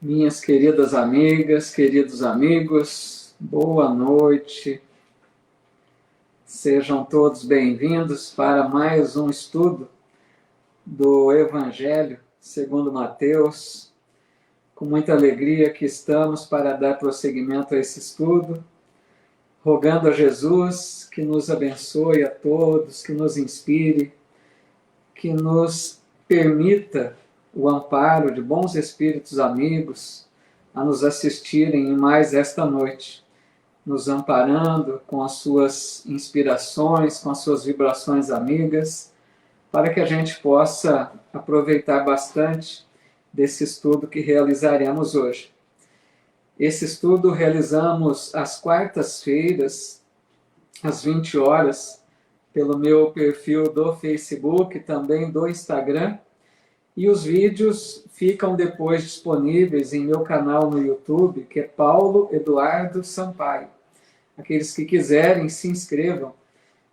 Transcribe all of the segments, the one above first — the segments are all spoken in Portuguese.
Minhas queridas amigas, queridos amigos, boa noite. Sejam todos bem-vindos para mais um estudo do Evangelho segundo Mateus. Com muita alegria que estamos para dar prosseguimento a esse estudo, rogando a Jesus que nos abençoe a todos, que nos inspire, que nos permita o amparo de bons espíritos amigos a nos assistirem em mais esta noite, nos amparando com as suas inspirações, com as suas vibrações amigas, para que a gente possa aproveitar bastante desse estudo que realizaremos hoje. Esse estudo realizamos às quartas-feiras, às 20 horas, pelo meu perfil do Facebook, também do Instagram, e os vídeos ficam depois disponíveis em meu canal no YouTube, que é Paulo Eduardo Sampaio. Aqueles que quiserem, se inscrevam.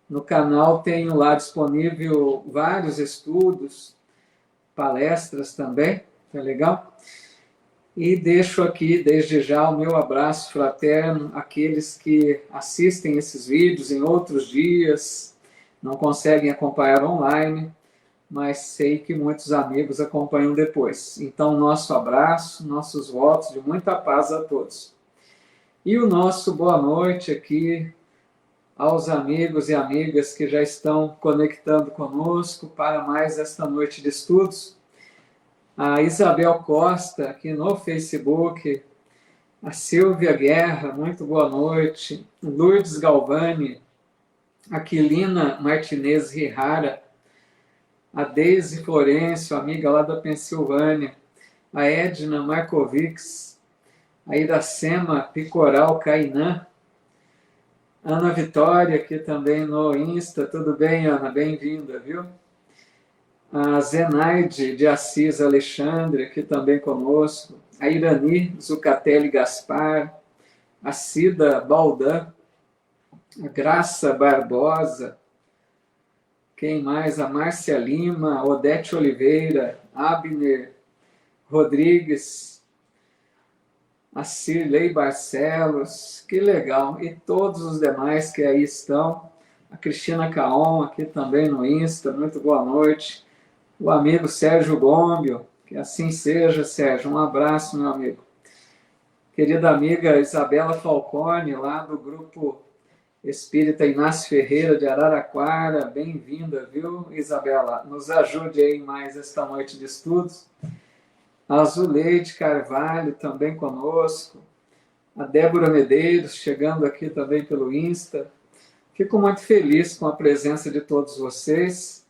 No canal tenho lá disponível vários estudos, palestras também, tá legal? E deixo aqui, desde já, o meu abraço fraterno àqueles que assistem esses vídeos em outros dias, não conseguem acompanhar online, mas sei que muitos amigos acompanham depois. Então, nosso abraço, nossos votos de muita paz a todos. E o nosso boa noite aqui aos amigos e amigas que já estão conectando conosco para mais esta noite de estudos. A Isabel Costa, aqui no Facebook, a Silvia Guerra, muito boa noite, Lourdes Galvani, a Quilina Martinez Rihara, a Deise Florencio, amiga lá da Pensilvânia, a Edna Markovics, a Iracema Picoral Cainã, Ana Vitória, aqui também no Insta. Tudo bem, Ana? Bem-vinda, viu? A Zenaide de Assis Alexandre, aqui também conosco, a Irani Zucatelli Gaspar, a Cida Baldan, a Graça Barbosa, quem mais? A Márcia Lima, Odete Oliveira, Abner Rodrigues, a Cirlei Barcelos, que legal, e todos os demais que aí estão, a Cristina Caon, aqui também no Insta, muito boa noite, o amigo Sérgio Gombio, que assim seja, Sérgio, um abraço, meu amigo. Querida amiga Isabela Falcone, lá do grupo Espírita Inácio Ferreira de Araraquara, bem-vinda, viu, Isabela? Nos ajude aí mais esta noite de estudos. A Zuleide Carvalho também conosco, a Débora Medeiros chegando aqui também pelo Insta. Fico muito feliz com a presença de todos vocês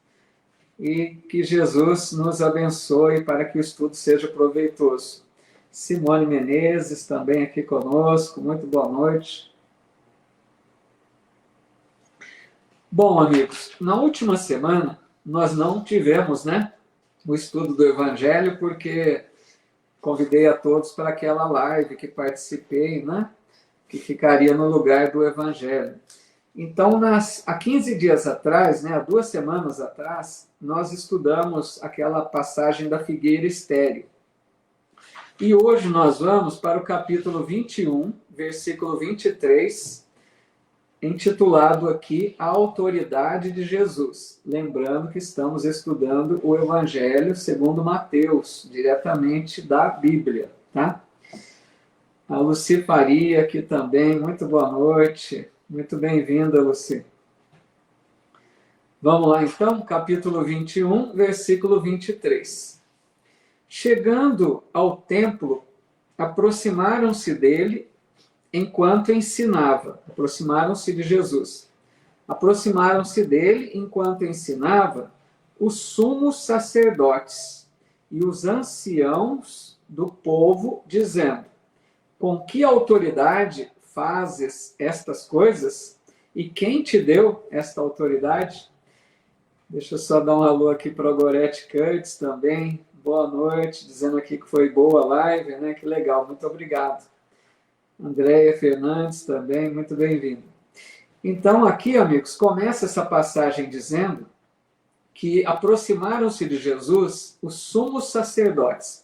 e que Jesus nos abençoe para que o estudo seja proveitoso. Simone Menezes também aqui conosco, muito boa noite. Bom, amigos, na última semana nós não tivemos, o estudo do Evangelho, porque convidei a todos para aquela live que participei, que ficaria no lugar do Evangelho. Então, há 15 dias atrás, há 2 semanas atrás, nós estudamos aquela passagem da figueira estéril. E hoje nós vamos para o capítulo 21, versículo 23, intitulado aqui A Autoridade de Jesus. Lembrando que estamos estudando o Evangelho segundo Mateus, diretamente da Bíblia, tá? A Luci Faria aqui também, muito boa noite, muito bem-vinda, Luci. Vamos lá então, capítulo 21, versículo 23. Chegando ao templo, aproximaram-se dele enquanto ensinava, aproximaram-se de Jesus, aproximaram-se dele enquanto ensinava os sumos sacerdotes e os anciãos do povo, dizendo: com que autoridade fazes estas coisas? E quem te deu esta autoridade? Deixa eu só dar um alô aqui para a Gorete Curtis também, boa noite, dizendo aqui que foi boa a live, que legal, muito obrigado. Andréia Fernandes também, muito bem-vindo. Então, aqui, amigos, começa essa passagem dizendo que aproximaram-se de Jesus os sumos sacerdotes.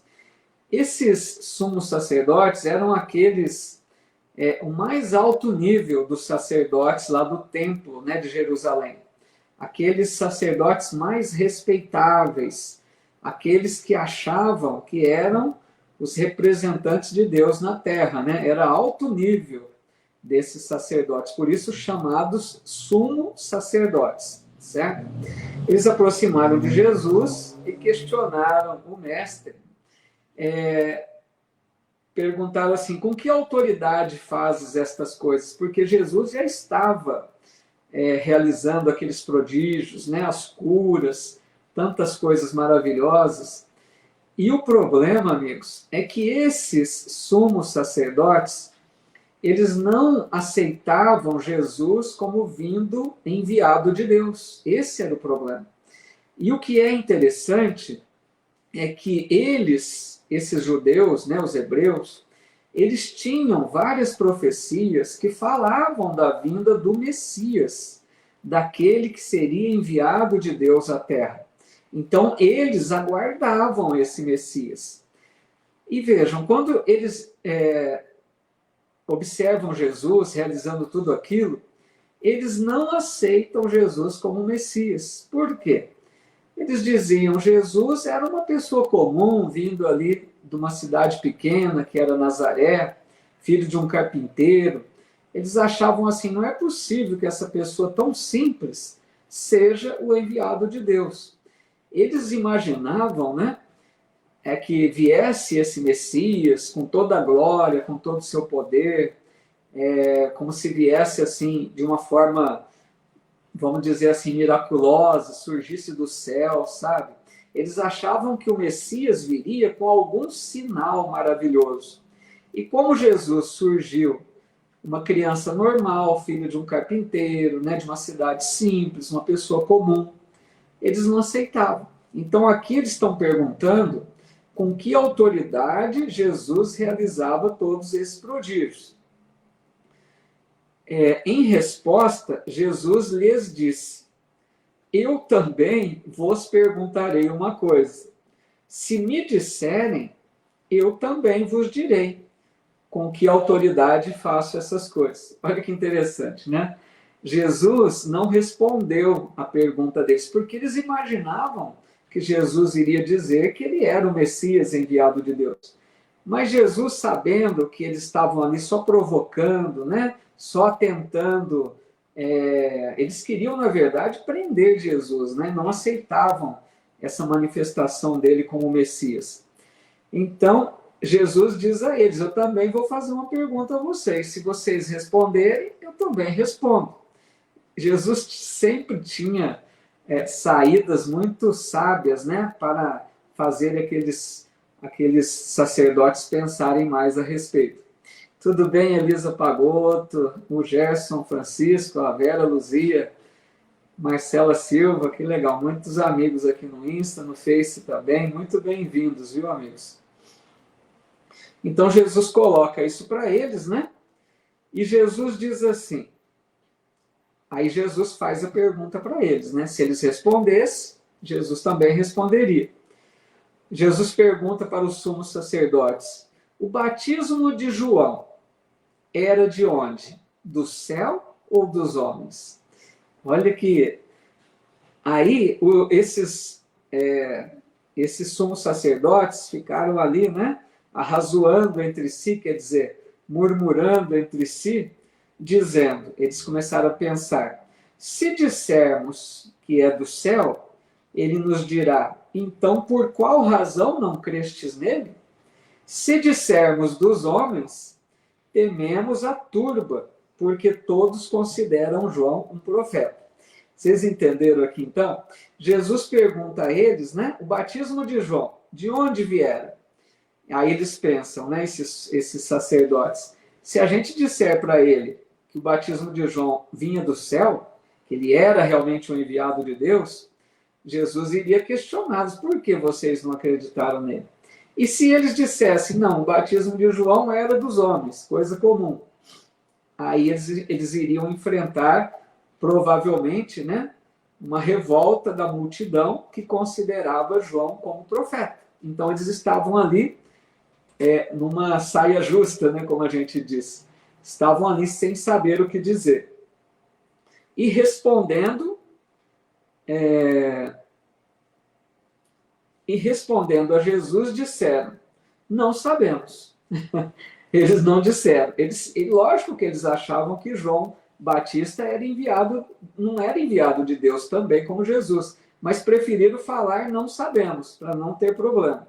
Esses sumos sacerdotes eram aqueles, o mais alto nível dos sacerdotes lá do templo, né, de Jerusalém. Aqueles sacerdotes mais respeitáveis, aqueles que achavam que eram os representantes de Deus na terra, né? Era alto nível desses sacerdotes, por isso chamados sumos sacerdotes, certo? Eles aproximaram de Jesus e questionaram o mestre, perguntaram assim, com que autoridade fazes estas coisas? Porque Jesus já estava realizando aqueles prodígios, né, as curas, tantas coisas maravilhosas. E o problema, amigos, é que esses sumos sacerdotes, eles não aceitavam Jesus como vindo enviado de Deus. Esse era o problema. E o que é interessante é que eles, esses judeus, né, os hebreus, eles tinham várias profecias que falavam da vinda do Messias, daquele que seria enviado de Deus à Terra. Então, eles aguardavam esse Messias. E vejam, quando eles observam Jesus realizando tudo aquilo, eles não aceitam Jesus como Messias. Por quê? Eles diziam, Jesus era uma pessoa comum, vindo ali de uma cidade pequena, que era Nazaré, filho de um carpinteiro. Eles achavam assim, não é possível que essa pessoa tão simples seja o enviado de Deus. Eles imaginavam, né, que viesse esse Messias com toda a glória, com todo o seu poder, como se viesse assim, de uma forma, vamos dizer assim, miraculosa, surgisse do céu, sabe? Eles achavam que o Messias viria com algum sinal maravilhoso. E como Jesus surgiu, uma criança normal, filho de um carpinteiro, né, de uma cidade simples, uma pessoa comum, eles não aceitavam. Então aqui eles estão perguntando com que autoridade Jesus realizava todos esses prodígios. Em resposta, Jesus lhes disse, eu também vos perguntarei uma coisa. Se me disserem, eu também vos direi com que autoridade faço essas coisas. Olha que interessante, né? Jesus não respondeu a pergunta deles, porque eles imaginavam que Jesus iria dizer que ele era o Messias enviado de Deus. Mas Jesus, sabendo que eles estavam ali só provocando, né? Só tentando, eles queriam, na verdade, prender Jesus, né? Não aceitavam essa manifestação dele como Messias. Então, Jesus diz a eles, eu também vou fazer uma pergunta a vocês. Se vocês responderem, eu também respondo. Jesus sempre tinha saídas muito sábias, né, para fazer aqueles sacerdotes pensarem mais a respeito. Tudo bem, Elisa Pagotto, o Gerson Francisco, a Vera Luzia, Marcela Silva, que legal. Muitos amigos aqui no Insta, no Face também. Muito bem-vindos, viu, amigos? Então, Jesus coloca isso para eles, né? E Jesus diz assim, aí Jesus faz a pergunta para eles, né? Se eles respondessem, Jesus também responderia. Jesus pergunta para os sumos sacerdotes, o batismo de João era de onde? Do céu ou dos homens? Olha que aí esses sumos sacerdotes ficaram ali, né? Arrazoando entre si, quer dizer, murmurando entre si, dizendo, eles começaram a pensar, se dissermos que é do céu, ele nos dirá, então por qual razão não crestes nele? Se dissermos dos homens, tememos a turba, porque todos consideram João um profeta. Vocês entenderam aqui então? Jesus pergunta a eles, né, o batismo de João, de onde viera? Aí eles pensam, né, esses sacerdotes, se a gente disser para ele que o batismo de João vinha do céu, que ele era realmente um enviado de Deus, Jesus iria questioná-los, por que vocês não acreditaram nele? E se eles dissessem, não, o batismo de João era dos homens, coisa comum, aí eles iriam enfrentar, provavelmente, né, uma revolta da multidão que considerava João como profeta. Então eles estavam ali numa saia justa, né, como a gente diz. Estavam ali sem saber o que dizer. E respondendo a Jesus, disseram: não sabemos. Eles não disseram. Lógico que eles achavam que João Batista era enviado, não era enviado de Deus também, como Jesus, mas preferiram falar não sabemos, para não ter problema.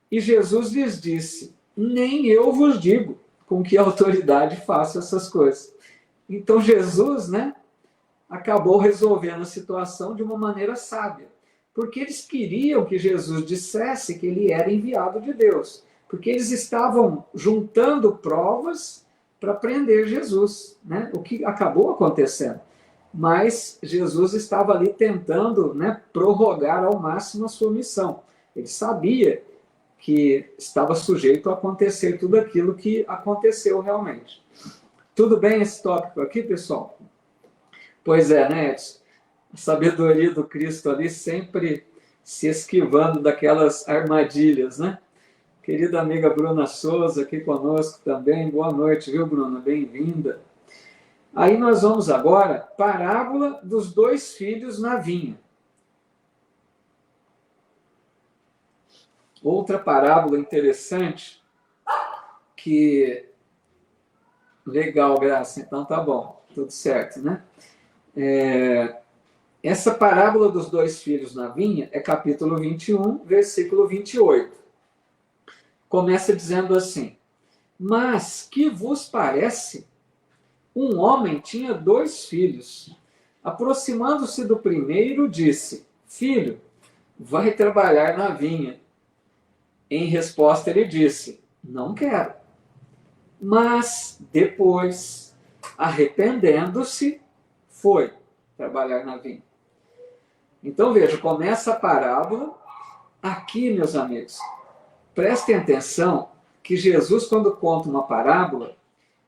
E Jesus lhes disse: nem eu vos digo com que autoridade faço essas coisas. Então Jesus, né, acabou resolvendo a situação de uma maneira sábia, porque eles queriam que Jesus dissesse que ele era enviado de Deus, porque eles estavam juntando provas para prender Jesus, né? O que acabou acontecendo. Mas Jesus estava ali tentando, né, prorrogar ao máximo a sua missão. Ele sabia que estava sujeito a acontecer tudo aquilo que aconteceu realmente. Tudo bem esse tópico aqui, pessoal? Pois é, né, Edson? A sabedoria do Cristo ali sempre se esquivando daquelas armadilhas, né? Querida amiga Bruna Souza aqui conosco também. Boa noite, viu, Bruna? Bem-vinda. Aí nós vamos agora, parábola dos 2 filhos na vinha. Outra parábola interessante que... Legal, Graça. Então tá bom. Tudo certo, né? Essa parábola dos 2 filhos na vinha é capítulo 21, versículo 28. Começa dizendo assim: mas que vos parece? Um homem tinha 2 filhos. Aproximando-se do primeiro, disse: filho, vai trabalhar na vinha. Em resposta, ele disse: não quero. Mas depois, arrependendo-se, foi trabalhar na vinha. Então, veja, começa a parábola. Aqui, meus amigos, prestem atenção que Jesus, quando conta uma parábola,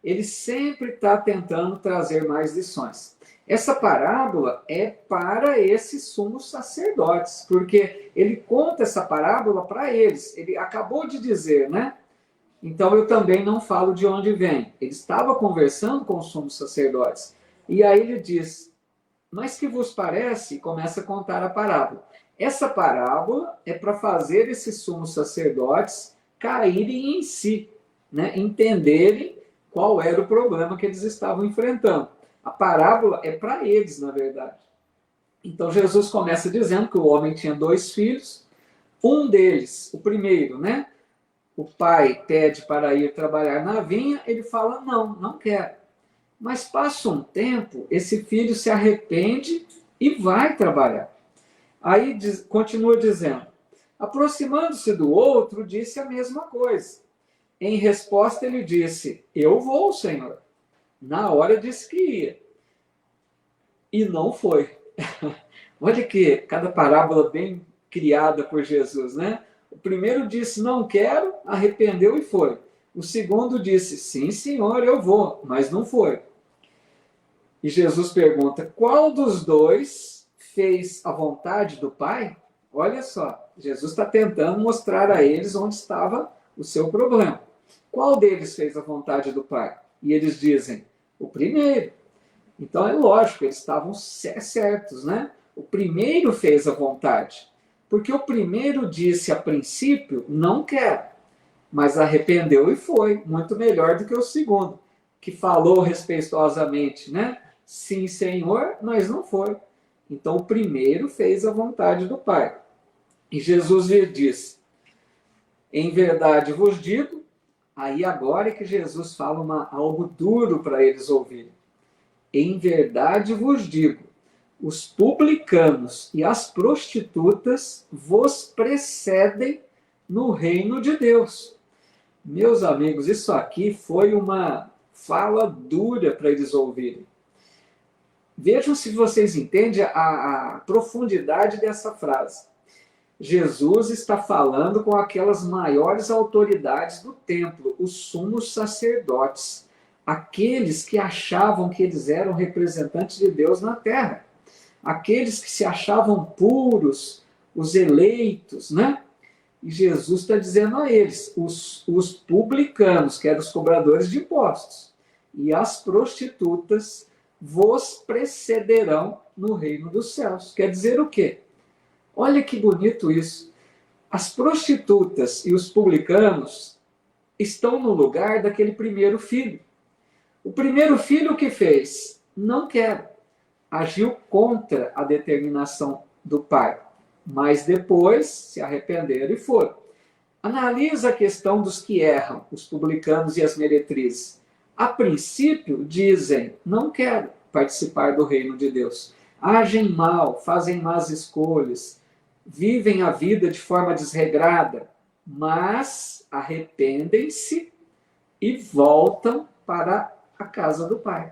ele sempre está tentando trazer mais lições. Essa parábola é para esses sumos sacerdotes, porque ele conta essa parábola para eles. Ele acabou de dizer, né? Então eu também não falo de onde vem. Ele estava conversando com os sumos sacerdotes. E aí ele diz: mas que vos parece? E começa a contar a parábola. Essa parábola é para fazer esses sumos sacerdotes caírem em si, né? Entenderem qual era o problema que eles estavam enfrentando. A parábola é para eles, na verdade. Então Jesus começa dizendo que o homem tinha 2 filhos. Um deles, o primeiro, né? O pai pede para ir trabalhar na vinha, ele fala: não, não quero. Mas passa um tempo, esse filho se arrepende e vai trabalhar. Aí continua dizendo: aproximando-se do outro, disse a mesma coisa. Em resposta, ele disse: eu vou, Senhor. Na hora disse que ia. E não foi. Olha que cada parábola bem criada por Jesus, né? O primeiro disse: não quero, arrependeu e foi. O segundo disse: sim, Senhor, eu vou, mas não foi. E Jesus pergunta: qual dos 2 fez a vontade do Pai? Olha só, Jesus está tentando mostrar a eles onde estava o seu problema. Qual deles fez a vontade do Pai? E eles dizem: o primeiro. Então é lógico, eles estavam certos, né? O primeiro fez a vontade. Porque o primeiro disse a princípio: não quero. Mas arrependeu e foi. Muito melhor do que o segundo, que falou respeitosamente, né? Sim, Senhor, mas não foi. Então o primeiro fez a vontade do Pai. E Jesus lhe disse: em verdade vos digo. Aí agora é que Jesus fala algo duro para eles ouvirem. Em verdade vos digo, os publicanos e as prostitutas vos precedem no reino de Deus. Meus amigos, isso aqui foi uma fala dura para eles ouvirem. Vejam se vocês entendem a profundidade dessa frase. Jesus está falando com aquelas maiores autoridades do templo, os sumos sacerdotes, aqueles que achavam que eles eram representantes de Deus na terra, aqueles que se achavam puros, os eleitos, né? E Jesus está dizendo a eles, os publicanos, que eram os cobradores de impostos, e as prostitutas vos precederão no reino dos céus. Quer dizer o quê? Olha que bonito isso. As prostitutas e os publicanos estão no lugar daquele primeiro filho. O primeiro filho o que fez? Não quer. Agiu contra a determinação do pai. Mas depois se arrependeram e foram. Analisa a questão dos que erram, os publicanos e as meretrizes. A princípio, dizem, não quero participar do reino de Deus. Agem mal, fazem más escolhas, vivem a vida de forma desregrada, mas arrependem-se e voltam para a casa do Pai.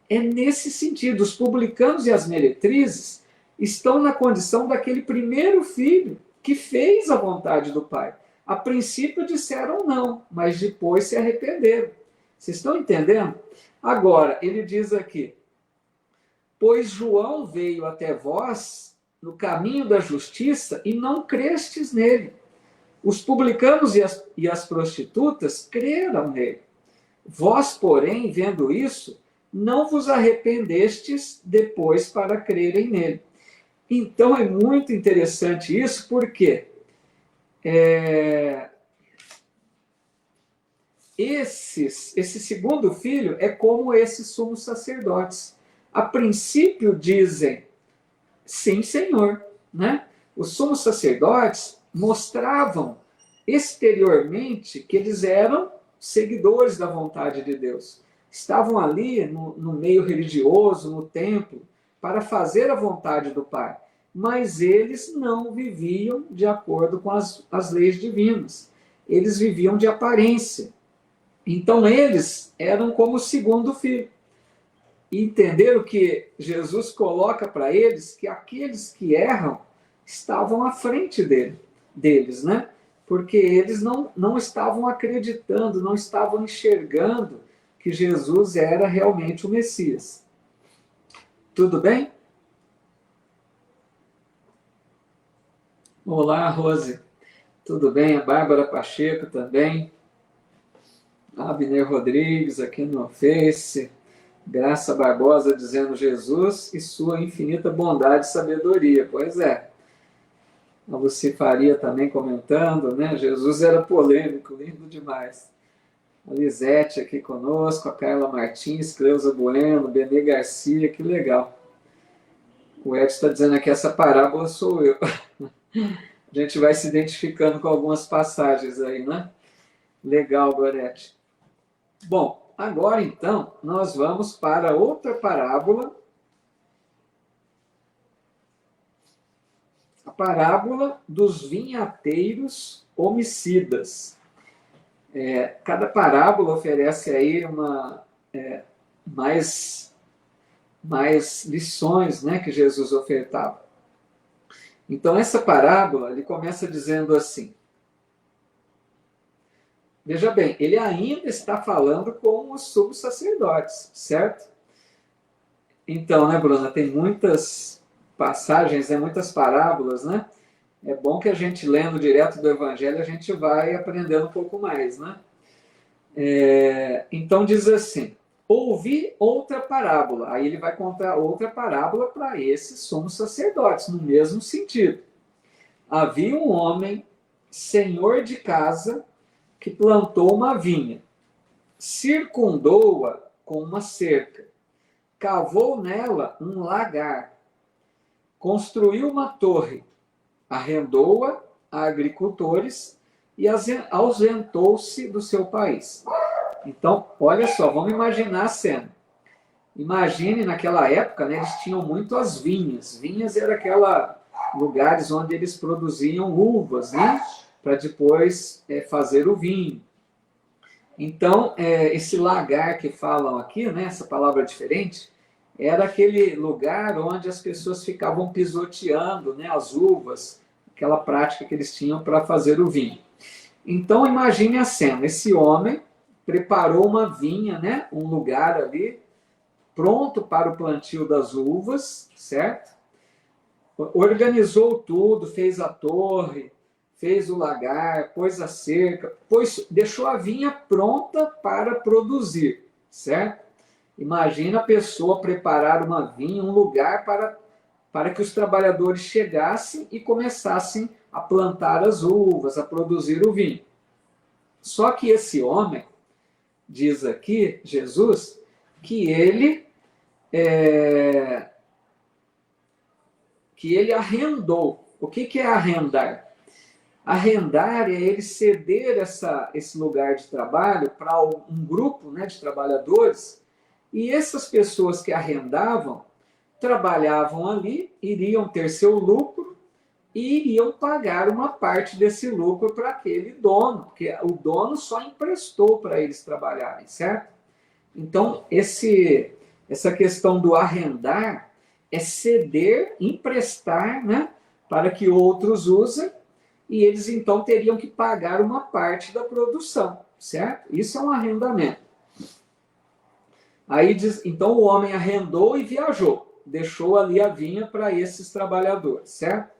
É nesse sentido, os publicanos e as meretrizes estão na condição daquele primeiro filho que fez a vontade do Pai. A princípio disseram não, mas depois se arrependeram. Vocês estão entendendo? Agora, ele diz aqui, pois João veio até vós no caminho da justiça e não crestes nele. Os publicanos e as prostitutas creram nele. Vós, porém, vendo isso, não vos arrependestes depois para crerem nele. Então, é muito interessante isso, porque esse segundo filho é como esses sumos sacerdotes. A princípio dizem, sim, Senhor, né? Os sumos sacerdotes mostravam exteriormente que eles eram seguidores da vontade de Deus. Estavam ali no meio religioso, no templo, para fazer a vontade do Pai. Mas eles não viviam de acordo com as leis divinas. Eles viviam de aparência. Então eles eram como o segundo filho. E entenderam que Jesus coloca para eles que aqueles que erram estavam à frente deles, né? Porque eles não estavam acreditando, não estavam enxergando que Jesus era realmente o Messias. Tudo bem? Olá, Rose. Tudo bem? A Bárbara Pacheco também. Abner Rodrigues aqui no Face. Graça Barbosa dizendo Jesus e sua infinita bondade e sabedoria. Pois é. A Lucifaria também comentando, né? Jesus era polêmico, lindo demais. A Lisete aqui conosco, a Carla Martins, Cleusa Bueno, Benê Garcia, que legal. O Edson está dizendo aqui, essa parábola sou eu. A gente vai se identificando com algumas passagens aí, né? Legal, Gorete. Bom, agora então, nós vamos para outra parábola. A parábola dos vinhateiros homicidas. Cada parábola oferece aí mais lições, né, que Jesus ofertava. Então, essa parábola, ele começa dizendo assim. Veja bem, ele ainda está falando com os sumos sacerdotes, certo? Então, né, Bruna, tem muitas passagens, muitas parábolas, né? É bom que a gente, lendo direto do Evangelho, a gente vai aprendendo um pouco mais, né? Então, diz assim, ouvi outra parábola. Aí ele vai contar outra parábola para esses sumos sacerdotes, no mesmo sentido. Havia um homem, senhor de casa, que plantou uma vinha, circundou-a com uma cerca, cavou nela um lagar, construiu uma torre, arrendou-a a agricultores e ausentou-se do seu país. Então, olha só, vamos imaginar a cena. Imagine, naquela época, né, eles tinham muito as vinhas. Vinhas eram aqueles lugares onde eles produziam uvas, né, para depois fazer o vinho. Então, esse lagar que falam aqui, né, essa palavra diferente, era aquele lugar onde as pessoas ficavam pisoteando, né, as uvas, aquela prática que eles tinham para fazer o vinho. Então, imagine a cena. Esse homem preparou uma vinha, né, um lugar ali, pronto para o plantio das uvas, certo? Organizou tudo, fez a torre, fez o lagar, pôs a cerca, deixou a vinha pronta para produzir, certo? Imagina a pessoa preparar uma vinha, um lugar para que os trabalhadores chegassem e começassem a plantar as uvas, a produzir o vinho. Só que esse homem, diz aqui, Jesus, que ele arrendou. O que é arrendar? Arrendar é ele ceder esse lugar de trabalho para um grupo, né, de trabalhadores, e essas pessoas que arrendavam trabalhavam ali, iriam ter seu lucro e iriam pagar uma parte desse lucro para aquele dono, porque o dono só emprestou para eles trabalharem, certo? Então, essa questão do arrendar é ceder, emprestar, né, para que outros usem, e eles então teriam que pagar uma parte da produção, certo? Isso é um arrendamento. Aí diz, então o homem arrendou e viajou, deixou ali a vinha para esses trabalhadores, certo?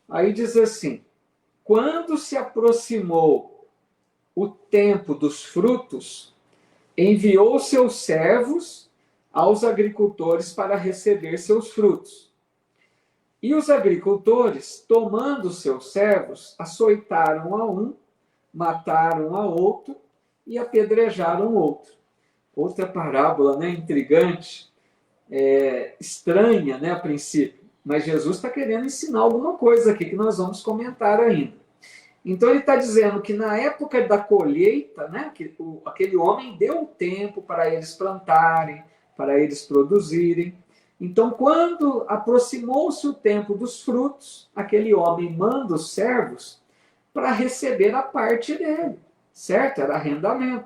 Aí diz assim, quando se aproximou o tempo dos frutos, enviou seus servos aos agricultores para receber seus frutos. E os agricultores, tomando seus servos, açoitaram a um, mataram a outro e apedrejaram outro. Outra parábola, né, intrigante, estranha, né, a princípio. Mas Jesus está querendo ensinar alguma coisa aqui que nós vamos comentar ainda. Então ele está dizendo que na época da colheita, né, que aquele homem deu tempo para eles plantarem, para eles produzirem. Então, quando aproximou-se o tempo dos frutos, aquele homem manda os servos para receber a parte dele, certo? Era arrendamento.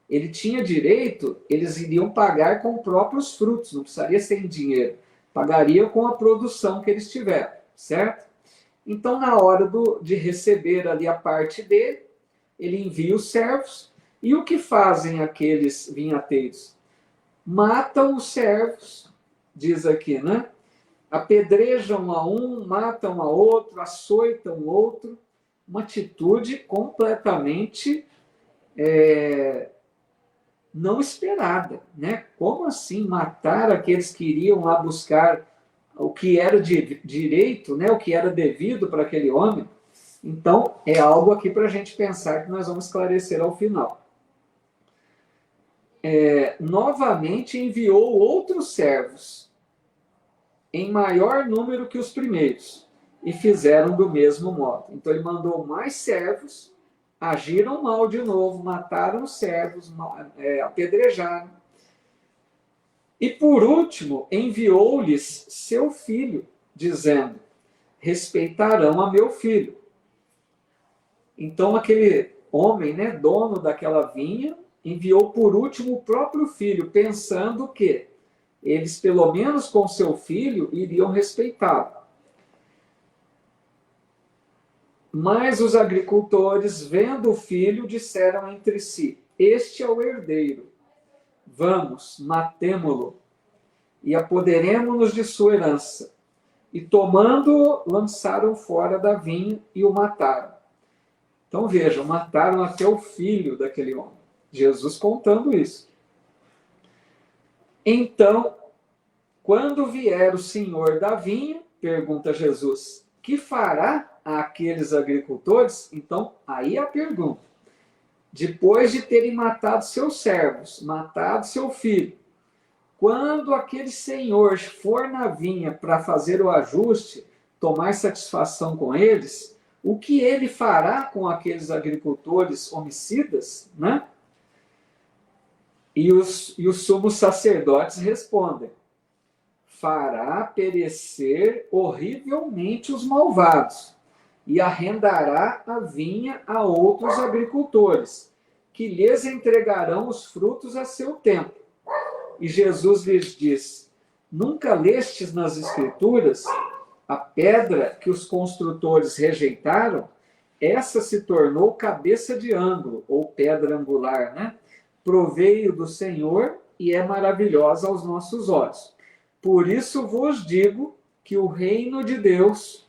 Ele tinha direito, eles iriam pagar com próprios frutos, não precisaria ser em dinheiro, pagaria com a produção que eles tiveram, certo? Então, na hora de receber ali a parte dele, ele envia os servos, e o que fazem aqueles vinhateiros? Matam os servos, diz aqui, né? Apedrejam a um, matam a outro, açoitam outro, uma atitude completamente não esperada, né? Como assim matar aqueles que iriam lá buscar o que era de direito, né? O que era devido para aquele homem? Então, é algo aqui para a gente pensar que nós vamos esclarecer ao final. Novamente enviou outros servos, em maior número que os primeiros, e fizeram do mesmo modo. Então, ele mandou mais servos, agiram mal de novo, mataram os servos, apedrejaram. E, por último, enviou-lhes seu filho, dizendo, respeitarão a meu filho. Então, aquele homem, né, dono daquela vinha, enviou por último o próprio filho, pensando que eles, pelo menos com seu filho, iriam respeitá-lo. Mas os agricultores, vendo o filho, disseram entre si, este é o herdeiro, vamos, matemo-lo, e apoderemo-nos de sua herança. E tomando-o, lançaram fora da vinha e o mataram. Então vejam, mataram até o filho daquele homem. Jesus contando isso. Então, quando vier o senhor da vinha, pergunta Jesus, que fará àqueles agricultores? Então, aí a pergunta. Depois de terem matado seus servos, matado seu filho, quando aquele senhor for na vinha para fazer o ajuste, tomar satisfação com eles, o que ele fará com aqueles agricultores homicidas, né? E os sumos sacerdotes respondem, fará perecer horrivelmente os malvados e arrendará a vinha a outros agricultores, que lhes entregarão os frutos a seu tempo. E Jesus lhes diz, nunca lestes nas Escrituras a pedra que os construtores rejeitaram? Essa se tornou cabeça de ângulo, ou pedra angular, né? Proveio do Senhor e é maravilhosa aos nossos olhos. Por isso vos digo que o reino de Deus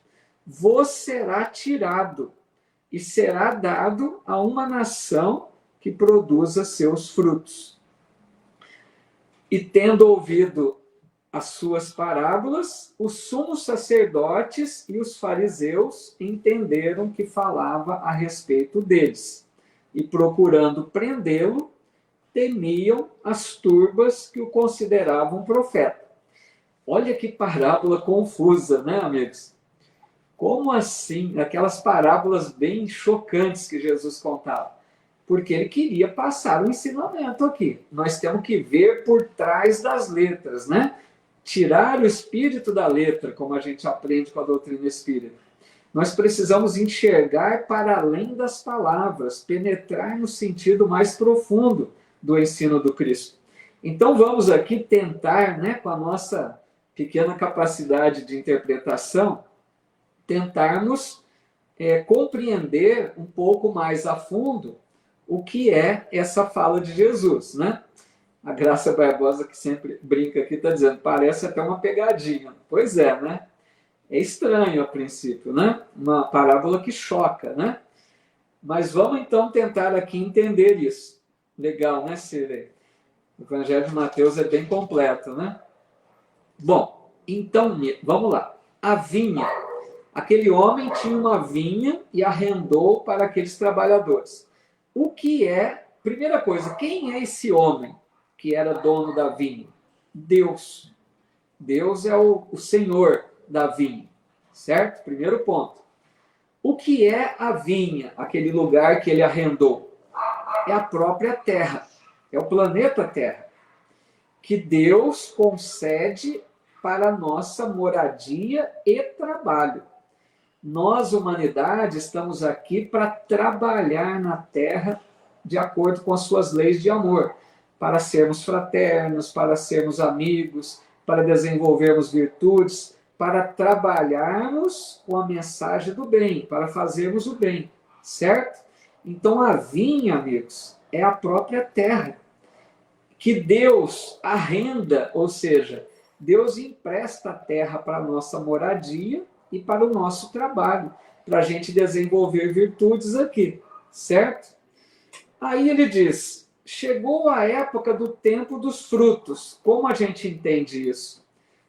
vos será tirado e será dado a uma nação que produza seus frutos. E tendo ouvido as suas parábolas, os sumos sacerdotes e os fariseus entenderam que falava a respeito deles, e procurando prendê-lo, temiam as turbas que o consideravam profeta. Olha que parábola confusa, né, amigos? Como assim? Aquelas parábolas bem chocantes que Jesus contava. Porque ele queria passar um ensinamento aqui. Nós temos que ver por trás das letras, né? Tirar o espírito da letra, como a gente aprende com a doutrina espírita. Nós precisamos enxergar para além das palavras, penetrar no sentido mais profundo do ensino do Cristo. Então vamos aqui tentar, né, com a nossa pequena capacidade de interpretação, tentarmos compreender um pouco mais a fundo o que é essa fala de Jesus, né? A Graça Barbosa, que sempre brinca aqui, está dizendo, parece até uma pegadinha. Pois é, né? É estranho a princípio, né? Uma parábola que choca, né? Mas vamos então tentar aqui entender isso. Legal, né, Cirlei? O Evangelho de Mateus é bem completo, né? Bom, então, vamos lá. A vinha. Aquele homem tinha uma vinha e arrendou para aqueles trabalhadores. O que é, primeira coisa, quem é esse homem que era dono da vinha? Deus. Deus é o Senhor da vinha, certo? Primeiro ponto. O que é a vinha, aquele lugar que ele arrendou? É a própria Terra, é o planeta Terra, que Deus concede para a nossa moradia e trabalho. Nós, humanidade, estamos aqui para trabalhar na Terra de acordo com as suas leis de amor, para sermos fraternos, para sermos amigos, para desenvolvermos virtudes, para trabalharmos com a mensagem do bem, para fazermos o bem, certo? Então, a vinha, amigos, é a própria terra, que Deus arrenda, ou seja, Deus empresta a terra para a nossa moradia e para o nosso trabalho, para a gente desenvolver virtudes aqui, certo? Aí ele diz, chegou a época do tempo dos frutos. Como a gente entende isso?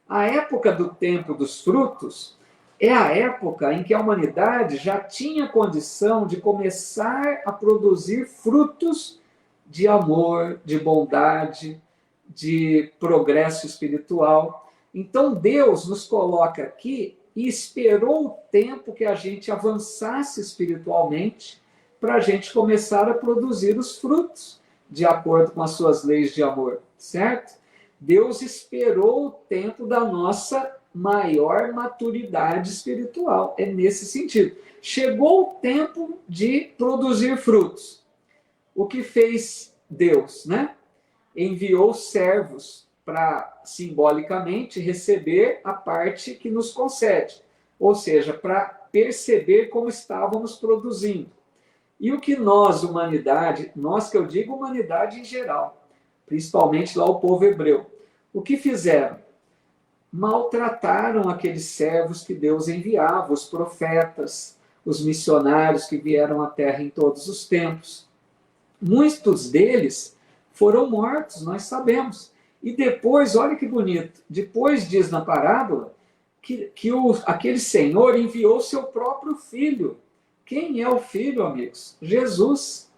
A época do tempo dos frutos é a época em que a humanidade já tinha condição de começar a produzir frutos de amor, de bondade, de progresso espiritual. Então Deus nos coloca aqui e esperou o tempo que a gente avançasse espiritualmente para a gente começar a produzir os frutos de acordo com as suas leis de amor, certo? Deus esperou o tempo da nossa maior maturidade espiritual. É nesse sentido. Chegou o tempo de produzir frutos. O que fez Deus, né? Enviou servos para, simbolicamente, receber a parte que nos concede. Ou seja, para perceber como estávamos produzindo. E o que nós, humanidade, nós que eu digo humanidade em geral, principalmente lá o povo hebreu, o que fizeram? Maltrataram aqueles servos que Deus enviava, os profetas, os missionários que vieram à terra em todos os tempos. Muitos deles foram mortos, nós sabemos. E depois, olha que bonito, depois diz na parábola que aquele Senhor enviou seu próprio filho. Quem é o filho, amigos? Jesus.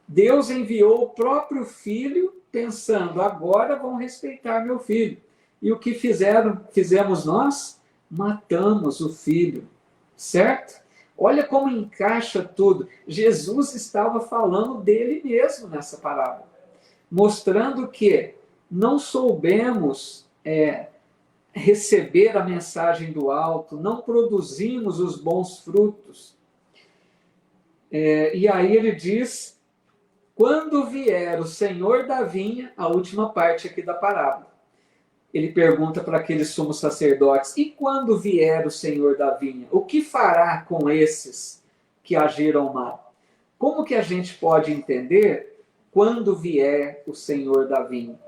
Deus enviou o próprio filho pensando, agora vão respeitar meu filho. E o que fizemos nós? Matamos o filho, certo? Olha como encaixa tudo. Jesus estava falando dele mesmo nessa parábola, mostrando que não soubemos receber a mensagem do alto, não produzimos os bons frutos. E aí ele diz, quando vier o Senhor da vinha, a última parte aqui da parábola, ele pergunta para aqueles sumos sacerdotes, e quando vier o Senhor da vinha, o que fará com esses que agiram mal? Como que a gente pode entender quando vier o Senhor da vinha?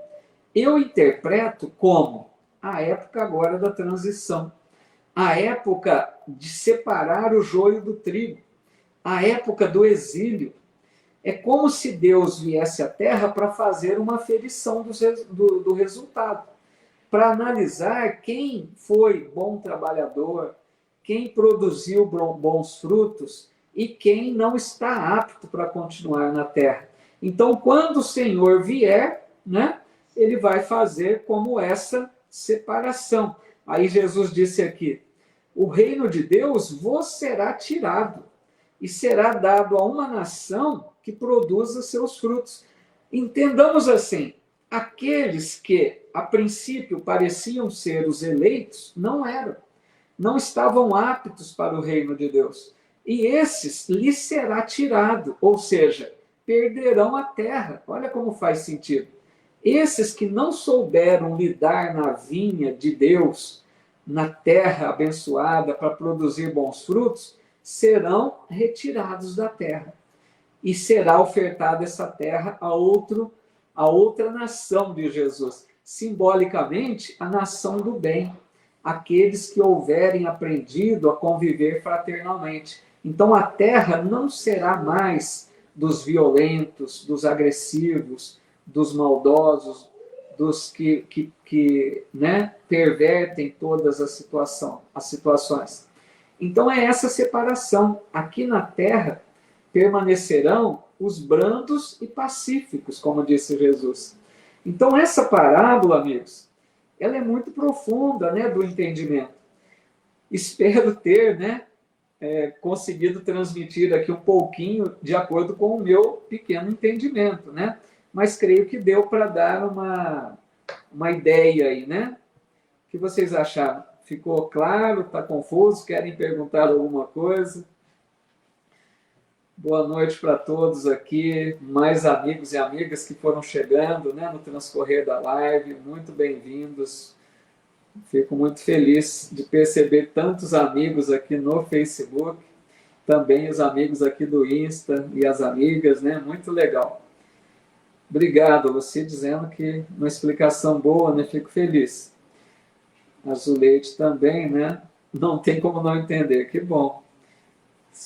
Eu interpreto como a época agora da transição, a época de separar o joio do trigo, a época do exílio. É como se Deus viesse à Terra para fazer uma aferição do resultado, para analisar quem foi bom trabalhador, quem produziu bons frutos e quem não está apto para continuar na Terra. Então, quando o Senhor vier, né, ele vai fazer como essa separação. Aí Jesus disse aqui: o reino de Deus vos será tirado e será dado a uma nação que produza seus frutos. Entendamos assim, aqueles que a princípio pareciam ser os eleitos, não eram, não estavam aptos para o reino de Deus. E esses lhes será tirado, ou seja, perderão a terra. Olha como faz sentido. Esses que não souberam lidar na vinha de Deus, na terra abençoada para produzir bons frutos, serão retirados da terra. E será ofertada essa terra a outra nação de Jesus. Simbolicamente, a nação do bem. Aqueles que houverem aprendido a conviver fraternalmente. Então, a terra não será mais dos violentos, dos agressivos, dos maldosos, dos que pervertem todas as situações. Então, é essa separação. Aqui na terra permanecerão os brandos e pacíficos, como disse Jesus. Então, essa parábola, amigos, ela é muito profunda, né, do entendimento. Espero ter, conseguido transmitir aqui um pouquinho de acordo com o meu pequeno entendimento, né? Mas creio que deu para dar uma ideia aí, né? O que vocês acharam? Ficou claro? Está confuso? Querem perguntar alguma coisa? Boa noite para todos aqui, mais amigos e amigas que foram chegando, né, no transcorrer da live, muito bem-vindos. Fico muito feliz de perceber tantos amigos aqui no Facebook, também os amigos aqui do Insta e as amigas, né, muito legal. Obrigado, você dizendo que uma explicação boa, né, fico feliz. A Zuleide também, né, não tem como não entender, que bom.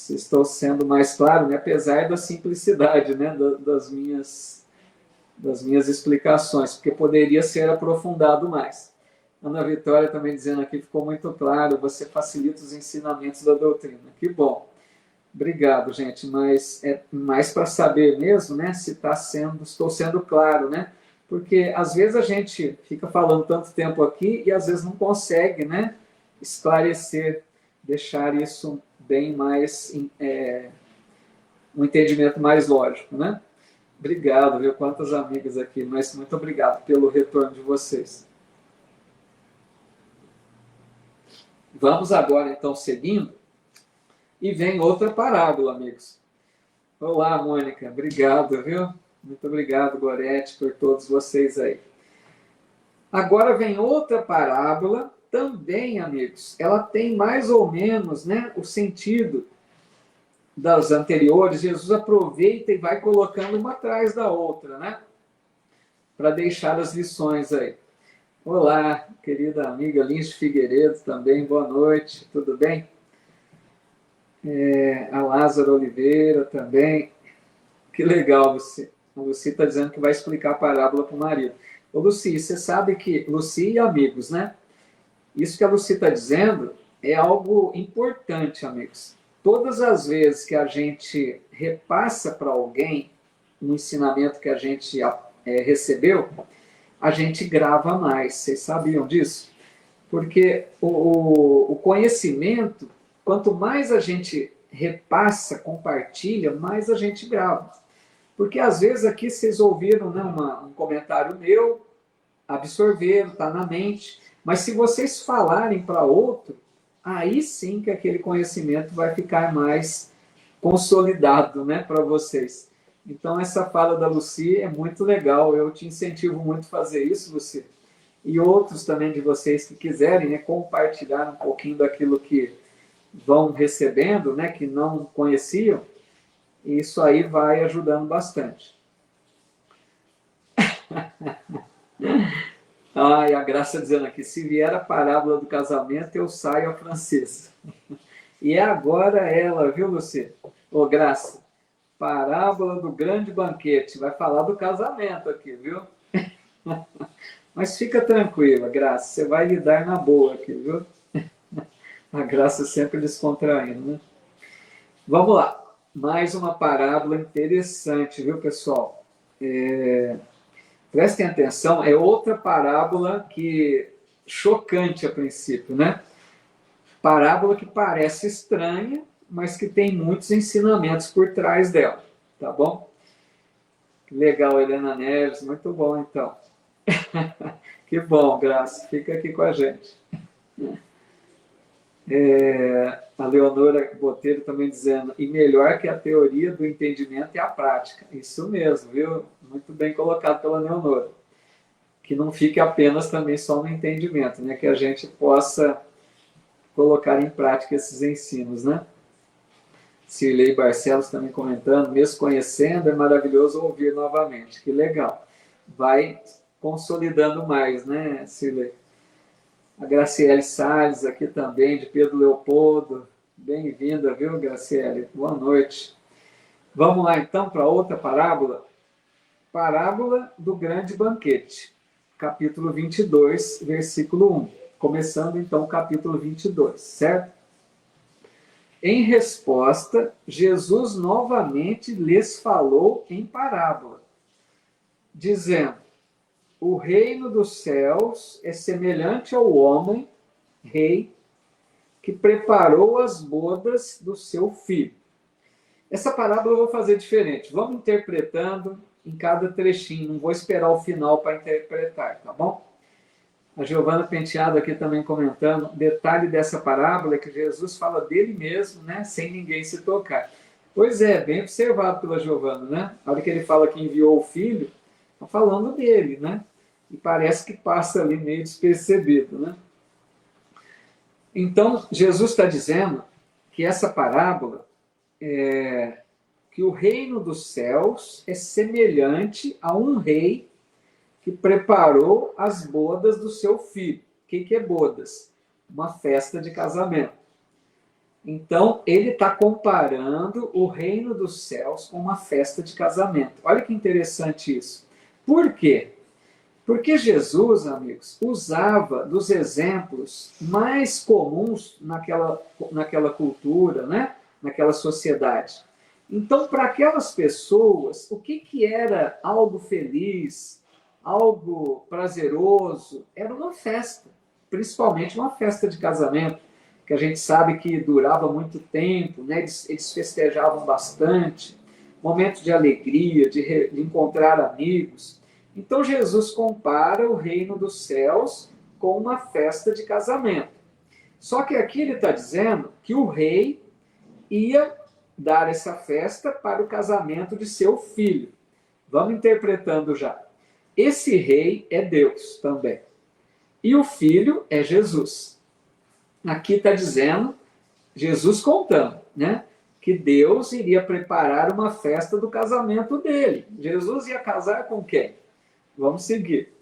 Estou sendo mais claro, né? Apesar da simplicidade, né? das minhas explicações, porque poderia ser aprofundado mais. Ana Vitória também dizendo aqui, ficou muito claro, você facilita os ensinamentos da doutrina. Que bom. Obrigado, gente, mas é mais para saber mesmo, né? Se estou sendo claro, né? Porque às vezes a gente fica falando tanto tempo aqui e às vezes não consegue, né? Esclarecer, deixar isso bem mais, um entendimento mais lógico, né? Obrigado, viu? Quantas amigas aqui, mas muito obrigado pelo retorno de vocês. Vamos agora, então, seguindo, e vem outra parábola, amigos. Olá, Mônica, obrigado, viu? Muito obrigado, Gorete, por todos vocês aí. Agora vem outra parábola, também, amigos, ela tem mais ou menos, né, o sentido das anteriores. Jesus aproveita e vai colocando uma atrás da outra, né, para deixar as lições aí. Olá, querida amiga Lins Figueiredo também, boa noite, tudo bem? A Lázaro Oliveira também, que legal, Luci. A Luci está dizendo que vai explicar a parábola para o marido. Ô, Luci, você sabe que, Luci e amigos, né? Isso que a Luci está dizendo é algo importante, amigos. Todas as vezes que a gente repassa para alguém um ensinamento que a gente recebeu, a gente grava mais. Vocês sabiam disso? Porque o conhecimento, quanto mais a gente repassa, compartilha, mais a gente grava. Porque às vezes aqui vocês ouviram, né, um comentário meu, absorveram, está na mente. Mas se vocês falarem para outro, aí sim que aquele conhecimento vai ficar mais consolidado, né, para vocês. Então, essa fala da Luci é muito legal. Eu te incentivo muito a fazer isso, Luci. E outros também de vocês que quiserem, né, compartilhar um pouquinho daquilo que vão recebendo, né, que não conheciam. Isso aí vai ajudando bastante. Ah, e a Graça dizendo aqui, se vier a parábola do casamento, eu saio a francesa. E é agora ela, viu, Luci? Ô, Graça, parábola do grande banquete. Vai falar do casamento aqui, viu? Mas fica tranquila, Graça, você vai lidar na boa aqui, viu? A Graça sempre descontraindo, né? Vamos lá. Mais uma parábola interessante, viu, pessoal? Prestem atenção, é outra parábola que chocante a princípio, né? Parábola que parece estranha, mas que tem muitos ensinamentos por trás dela, tá bom? Legal, Helena Neves, muito bom então. Que bom, Graça, fica aqui com a gente. A Leonora Botelho também dizendo, e melhor que a teoria do entendimento é a prática. Isso mesmo, viu? Muito bem colocado pela Leonora. Que não fique apenas também só no entendimento, né? Que a gente possa colocar em prática esses ensinos, né? Cirlei Barcelos também comentando, mesmo conhecendo, é maravilhoso ouvir novamente. Que legal. Vai consolidando mais, né, Cirlei? A Graciele Salles aqui também, de Pedro Leopoldo. Bem-vinda, viu, Graciele? Boa noite. Vamos lá, então, para outra parábola. Parábola do grande banquete. Capítulo 22, versículo 1. Começando, então, o capítulo 22, certo? Em resposta, Jesus novamente lhes falou em parábola, dizendo: o reino dos céus é semelhante ao homem, rei, que preparou as bodas do seu filho. Essa parábola eu vou fazer diferente. Vamos interpretando em cada trechinho. Não vou esperar o final para interpretar, tá bom? A Giovana Penteado aqui também comentando. Detalhe dessa parábola é que Jesus fala dele mesmo, né? Sem ninguém se tocar. Pois é, bem observado pela Giovana, né? A hora que ele fala que enviou o filho, está falando dele, né? E parece que passa ali meio despercebido, né? Então, Jesus está dizendo que essa parábola que o reino dos céus é semelhante a um rei que preparou as bodas do seu filho. O que é bodas? Uma festa de casamento. Então, ele está comparando o reino dos céus com uma festa de casamento. Olha que interessante isso. Por quê? Porque Jesus, amigos, usava dos exemplos mais comuns naquela cultura, né? Naquela sociedade. Então, para aquelas pessoas, o que era algo feliz, algo prazeroso? Era uma festa, principalmente uma festa de casamento, que a gente sabe que durava muito tempo, né? Eles festejavam bastante, momentos de alegria, de encontrar amigos. Então, Jesus compara o reino dos céus com uma festa de casamento. Só que aqui ele está dizendo que o rei ia dar essa festa para o casamento de seu filho. Vamos interpretando já. Esse rei é Deus também. E o filho é Jesus. Aqui está dizendo, Jesus contando, né? Que Deus iria preparar uma festa do casamento dele. Jesus ia casar com quem? Vamos seguir.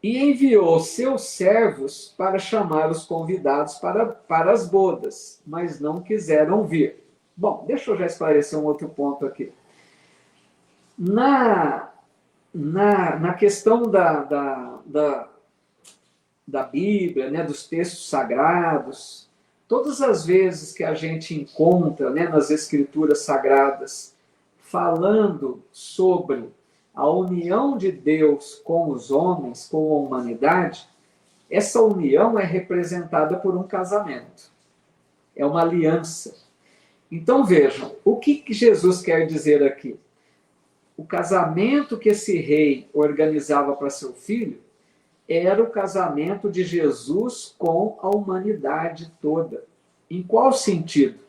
E enviou seus servos para chamar os convidados para as bodas, mas não quiseram vir. Bom, deixa eu já esclarecer um outro ponto aqui. Na questão da Bíblia, né, dos textos sagrados, todas as vezes que a gente encontra, né, nas Escrituras Sagradas, falando sobre a união de Deus com os homens, com a humanidade, essa união é representada por um casamento. É uma aliança. Então vejam, o que Jesus quer dizer aqui? O casamento que esse rei organizava para seu filho era o casamento de Jesus com a humanidade toda. Em qual sentido?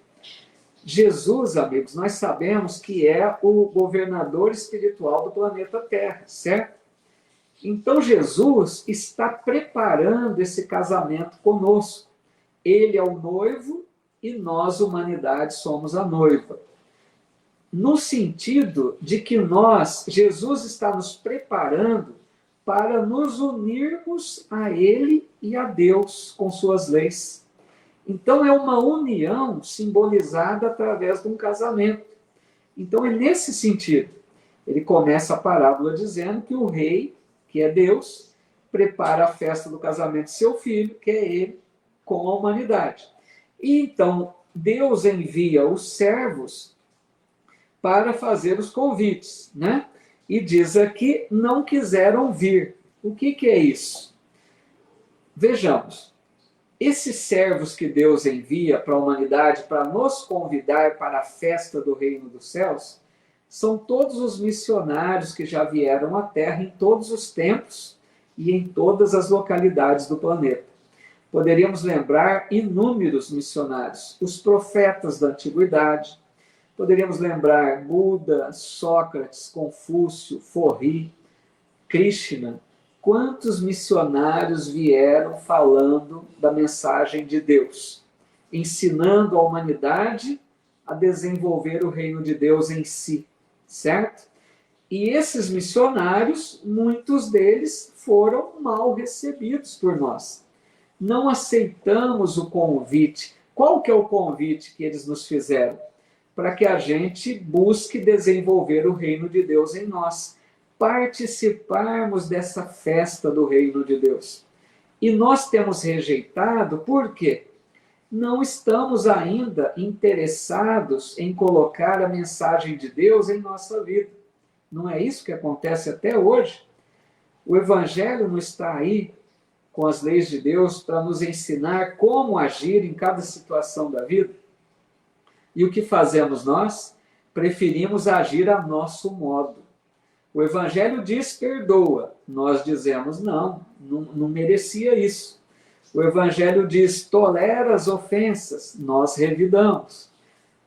Jesus, amigos, nós sabemos que é o governador espiritual do planeta Terra, certo? Então Jesus está preparando esse casamento conosco. Ele é o noivo e nós, humanidade, somos a noiva. No sentido de que Jesus está nos preparando para nos unirmos a Ele e a Deus com suas leis. Então, é uma união simbolizada através de um casamento. Então, é nesse sentido. Ele começa a parábola dizendo que o rei, que é Deus, prepara a festa do casamento de seu filho, que é ele, com a humanidade. E então, Deus envia os servos para fazer os convites, né? E diz aqui, não quiseram vir. O que é isso? Vejamos. Esses servos que Deus envia para a humanidade para nos convidar para a festa do reino dos céus, são todos os missionários que já vieram à Terra em todos os tempos e em todas as localidades do planeta. Poderíamos lembrar inúmeros missionários, os profetas da antiguidade, poderíamos lembrar Buda, Sócrates, Confúcio, Forri, Krishna. Quantos missionários vieram falando da mensagem de Deus, ensinando a humanidade a desenvolver o reino de Deus em si, certo? E esses missionários, muitos deles foram mal recebidos por nós. Não aceitamos o convite. Qual que é o convite que eles nos fizeram? Para que a gente busque desenvolver o reino de Deus em nós. Participarmos dessa festa do reino de Deus. E nós temos rejeitado, por quê? Não estamos ainda interessados em colocar a mensagem de Deus em nossa vida. Não é isso que acontece até hoje? O Evangelho não está aí com as leis de Deus para nos ensinar como agir em cada situação da vida? E o que fazemos nós? Preferimos agir a nosso modo. O Evangelho diz perdoa, nós dizemos não merecia isso. O Evangelho diz tolera as ofensas, nós revidamos.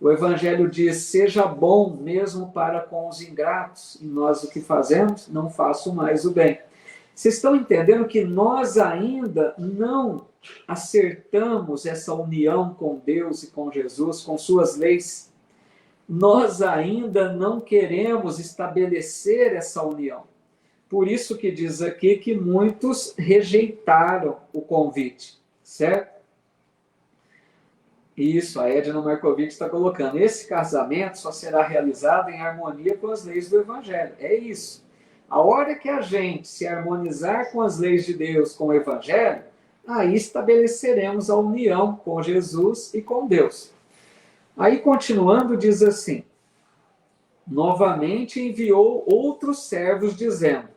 O Evangelho diz seja bom mesmo para com os ingratos, e nós o que fazemos? Não faço mais o bem. Vocês estão entendendo que nós ainda não acertamos essa união com Deus e com Jesus, com suas leis? Nós ainda não queremos estabelecer essa união. Por isso que diz aqui que muitos rejeitaram o convite, certo? Isso, a Edna Markovic está colocando. Esse casamento só será realizado em harmonia com as leis do Evangelho. É isso. A hora que a gente se harmonizar com as leis de Deus, com o Evangelho, aí estabeleceremos a união com Jesus e com Deus. Aí, continuando, diz assim, novamente enviou outros servos, dizendo,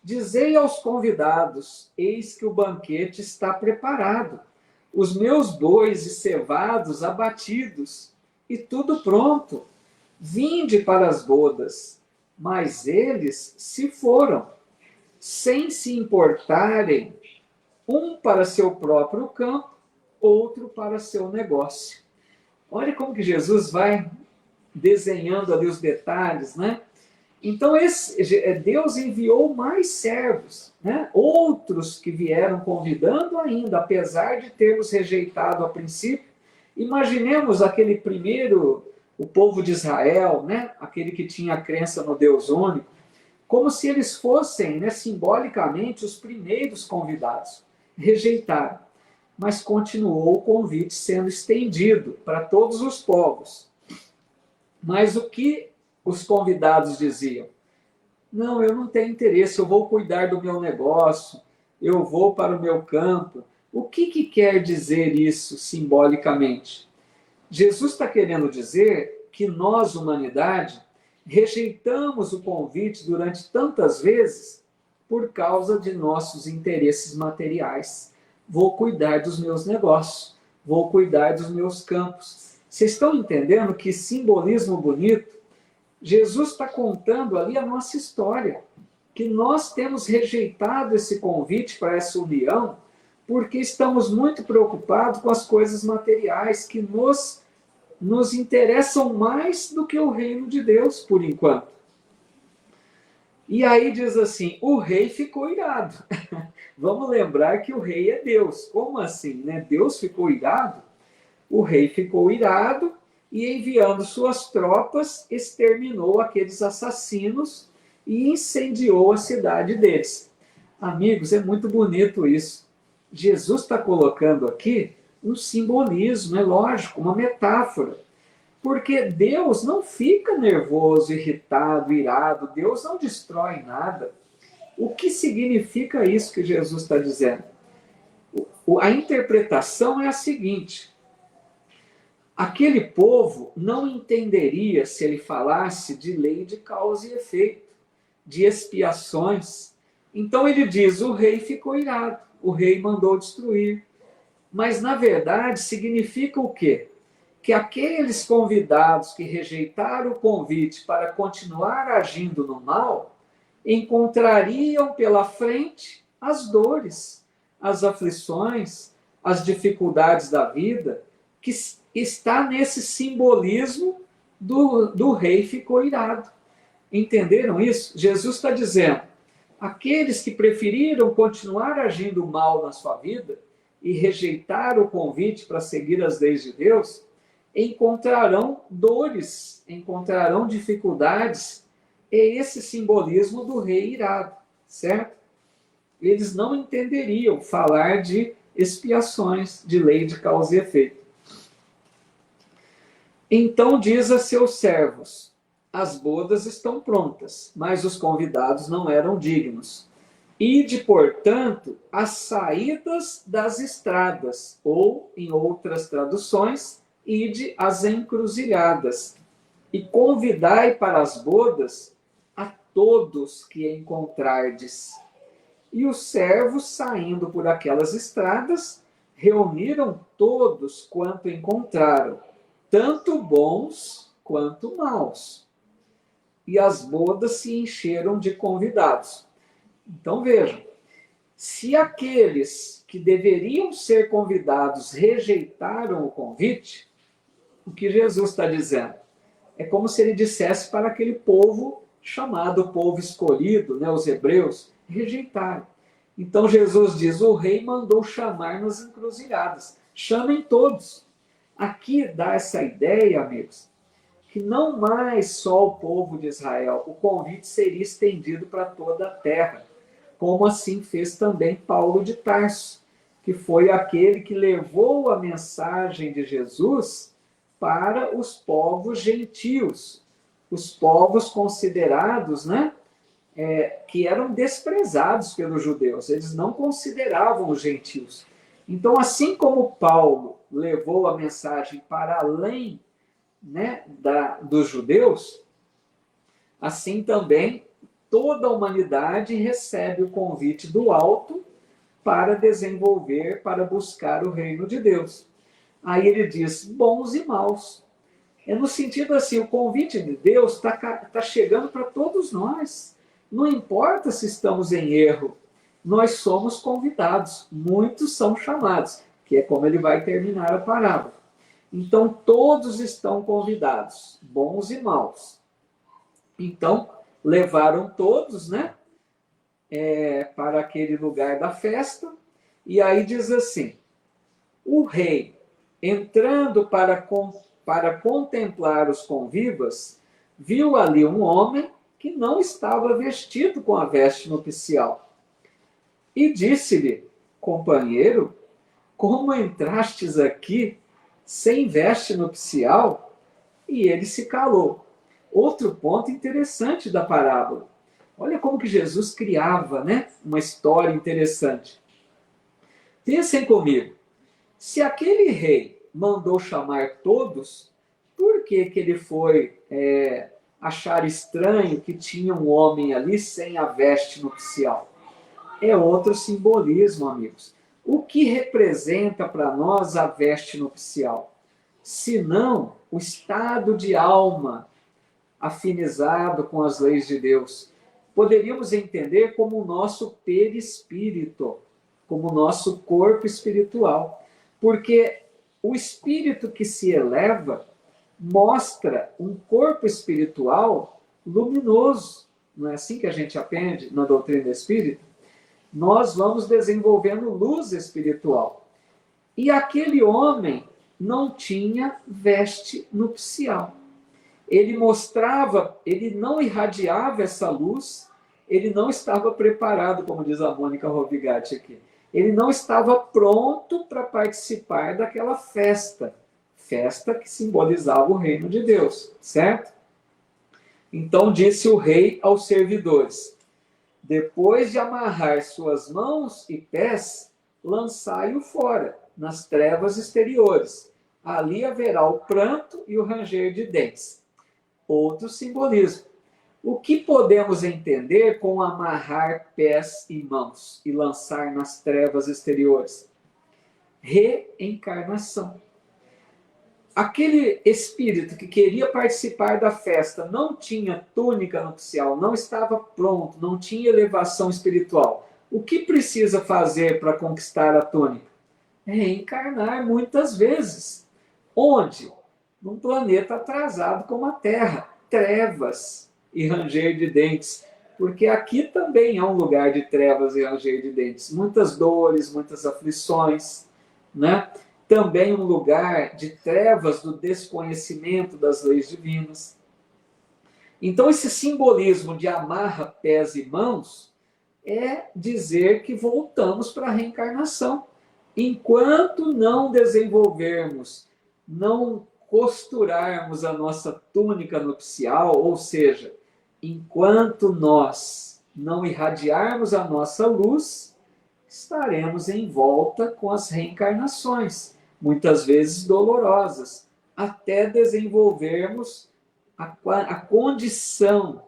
dizei aos convidados, eis que o banquete está preparado, os meus bois e cevados abatidos, e tudo pronto, vinde para as bodas. Mas eles se foram, sem se importarem, um para seu próprio campo, outro para seu negócio. Olha como que Jesus vai desenhando ali os detalhes, né? Então, Deus enviou mais servos, né? Outros que vieram convidando ainda, apesar de termos rejeitado a princípio. Imaginemos aquele primeiro, o povo de Israel, né? Aquele que tinha a crença no Deus único, como se eles fossem, né, simbolicamente, os primeiros convidados. Rejeitaram. Mas continuou o convite sendo estendido para todos os povos. Mas o que os convidados diziam? Não, eu não tenho interesse, eu vou cuidar do meu negócio, eu vou para o meu campo. O que quer dizer isso simbolicamente? Jesus está querendo dizer que nós, humanidade, rejeitamos o convite durante tantas vezes por causa de nossos interesses materiais. Vou cuidar dos meus negócios, vou cuidar dos meus campos. Vocês estão entendendo que simbolismo bonito? Jesus está contando ali a nossa história, que nós temos rejeitado esse convite para essa união porque estamos muito preocupados com as coisas materiais que nos interessam mais do que o reino de Deus, por enquanto. E aí diz assim, o rei ficou irado. Vamos lembrar que o rei é Deus. Como assim, né? Deus ficou irado? O rei ficou irado e, enviando suas tropas, exterminou aqueles assassinos e incendiou a cidade deles. Amigos, é muito bonito isso. Jesus está colocando aqui um simbolismo, é lógico, uma metáfora. Porque Deus não fica nervoso, irritado, irado. Deus não destrói nada. O que significa isso que Jesus está dizendo? A interpretação é a seguinte: aquele povo não entenderia se ele falasse de lei de causa e efeito, de expiações. Então ele diz: o rei ficou irado, o rei mandou destruir. Mas na verdade significa o quê? Que aqueles convidados que rejeitaram o convite para continuar agindo no mal encontrariam pela frente as dores, as aflições, as dificuldades da vida, que está nesse simbolismo do rei ficou irado. Entenderam isso? Jesus está dizendo: aqueles que preferiram continuar agindo mal na sua vida e rejeitar o convite para seguir as leis de Deus, encontrarão dores, encontrarão dificuldades. É esse simbolismo do rei irado, certo? Eles não entenderiam falar de expiações, de lei de causa e efeito. Então diz a seus servos: as bodas estão prontas, mas os convidados não eram dignos. Ide, portanto, às saídas das estradas, ou, em outras traduções, ide às encruzilhadas, e convidai para as bodas a todos que encontrardes. E os servos, saindo por aquelas estradas, reuniram todos quanto encontraram, tanto bons quanto maus. E as bodas se encheram de convidados. Então vejam, se aqueles que deveriam ser convidados rejeitaram o convite, o que Jesus está dizendo? É como se ele dissesse para aquele povo chamado povo escolhido, né, os hebreus, rejeitaram. Então Jesus diz: o rei mandou chamar nas encruzilhadas. Chamem todos. Aqui dá essa ideia, amigos, que não mais só o povo de Israel, o convite seria estendido para toda a terra, como assim fez também Paulo de Tarso, que foi aquele que levou a mensagem de Jesus para os povos gentios, os povos considerados, né, que eram desprezados pelos judeus. Eles não consideravam os gentios. Então, assim como Paulo levou a mensagem para além, né, dos judeus, assim também toda a humanidade recebe o convite do alto para desenvolver, para buscar o reino de Deus. Aí ele diz: bons e maus. É no sentido assim, o convite de Deus está chegando para todos nós. Não importa se estamos em erro, nós somos convidados. Muitos são chamados, que é como ele vai terminar a parábola. Então, todos estão convidados, bons e maus. Então, levaram todos, né, para aquele lugar da festa, e aí diz assim: o rei, entrando para contemplar os convivas, viu ali um homem que não estava vestido com a veste nupcial. E disse-lhe: companheiro, como entrastes aqui sem veste nupcial? E ele se calou. Outro ponto interessante da parábola. Olha como que Jesus criava, né, uma história interessante. Pensem comigo. Se aquele rei mandou chamar todos, por que ele foi achar estranho que tinha um homem ali sem a veste nupcial? É outro simbolismo, amigos. O que representa para nós a veste nupcial? Senão o estado de alma afinizado com as leis de Deus. Poderíamos entender como o nosso perispírito, como o nosso corpo espiritual. Porque o espírito que se eleva mostra um corpo espiritual luminoso. Não é assim que a gente aprende na doutrina espírita? Nós vamos desenvolvendo luz espiritual. E aquele homem não tinha veste nupcial. Ele mostrava, ele não irradiava essa luz, ele não estava preparado, como diz a Mônica Rovigatti aqui. Ele não estava pronto para participar daquela festa. Festa que simbolizava o reino de Deus, certo? Então disse o rei aos servidores: depois de amarrar suas mãos e pés, lançai-o fora, nas trevas exteriores. Ali haverá o pranto e o ranger de dentes. Outro simbolismo. O que podemos entender com amarrar pés e mãos e lançar nas trevas exteriores? Reencarnação. Aquele espírito que queria participar da festa não tinha túnica nupcial, não estava pronto, não tinha elevação espiritual. O que precisa fazer para conquistar a túnica? Reencarnar muitas vezes. Onde? Num planeta atrasado como a Terra. Trevas e ranger de dentes. Porque aqui também é um lugar de trevas e ranger de dentes. Muitas dores, muitas aflições, né? Também um lugar de trevas do desconhecimento das leis divinas. Então, esse simbolismo de amarra pés e mãos é dizer que voltamos para a reencarnação. Enquanto não desenvolvermos, não costurarmos a nossa túnica nupcial, ou seja, enquanto nós não irradiarmos a nossa luz, estaremos em volta com as reencarnações, muitas vezes dolorosas, até desenvolvermos a condição